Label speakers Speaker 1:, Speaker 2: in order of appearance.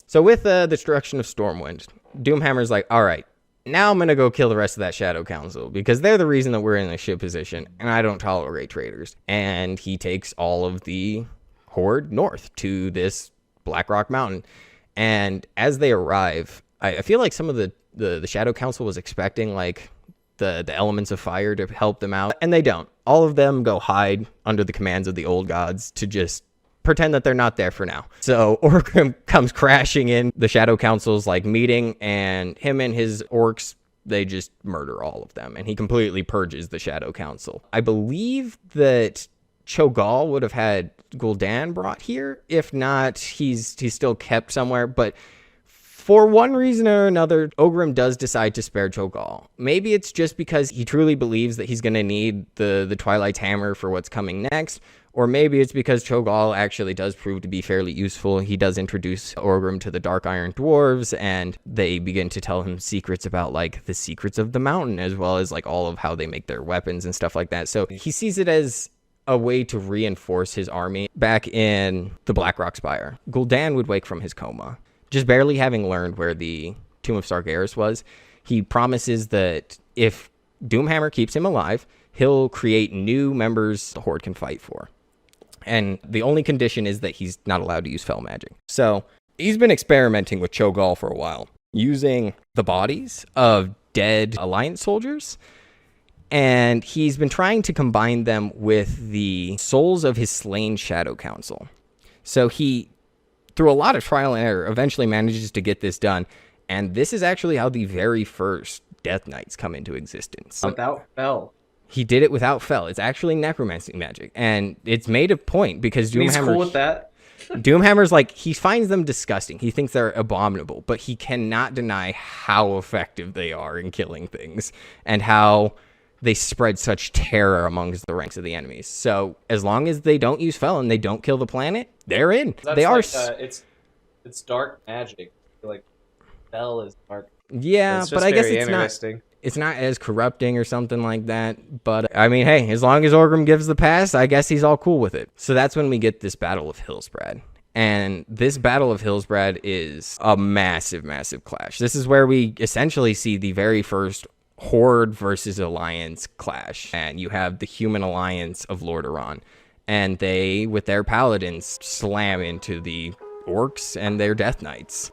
Speaker 1: So with the destruction of Stormwind, Doomhammer's like, all right, now I'm going to go kill the rest of that Shadow Council because they're the reason that we're in a shit position, and I don't tolerate traitors. And he takes all of the Horde north to this Blackrock Mountain. And as they arrive, I feel like some of the Shadow Council was expecting like the elements of fire to help them out, and they don't. All of them go hide under the commands of the old gods to just pretend that they're not there for now. So Orgrim comes crashing in the Shadow Council's like meeting, and him and his orcs, they just murder all of them, and he completely purges the Shadow Council. I believe that Cho'Gall would have had Gul'dan brought here. If not, he's still kept somewhere, but for one reason or another, Orgrim does decide to spare Cho'Gall. Maybe it's just because he truly believes that he's going to need the Twilight's hammer for what's coming next, or maybe it's because Cho'Gall actually does prove to be fairly useful. He does introduce Orgrim to the Dark Iron Dwarves, and they begin to tell him secrets about like the secrets of the mountain, as well as like all of how they make their weapons and stuff like that. So he sees it as a way to reinforce his army. Back in the Blackrock Spire, Gul'dan would wake from his coma, just barely having learned where the Tomb of Sargeras was. He promises that if Doomhammer keeps him alive, he'll create new members the Horde can fight for. And the only condition is that he's not allowed to use Fel magic. So he's been experimenting with Cho'Gall for a while, using the bodies of dead Alliance soldiers, and he's been trying to combine them with the souls of his slain Shadow Council. So he, through a lot of trial and error, eventually manages to get this done. And this is actually how the very first Death Knights come into existence.
Speaker 2: Without Fel.
Speaker 1: He did it without Fel. It's actually necromancy magic. And it's made a point because
Speaker 2: He's cool with that.
Speaker 1: Doomhammer's like, he finds them disgusting. He thinks they're abominable, but he cannot deny how effective they are in killing things and how they spread such terror amongst the ranks of the enemies. So as long as they don't use Fel and they don't kill the planet, they're in.
Speaker 2: That's
Speaker 1: they
Speaker 2: like,
Speaker 1: are.
Speaker 2: It's dark magic. Like Fel is dark.
Speaker 1: Yeah, but I guess it's not as corrupting or something like that. But I mean, hey, as long as Orgrim gives the pass, I guess he's all cool with it. So that's when we get this Battle of Hillsbrad. And this Battle of Hillsbrad is a massive, massive clash. This is where we essentially see the very first Horde versus Alliance clash. And you have the human alliance of Lordaeron. And they, with their paladins, slam into the orcs and their Death Knights.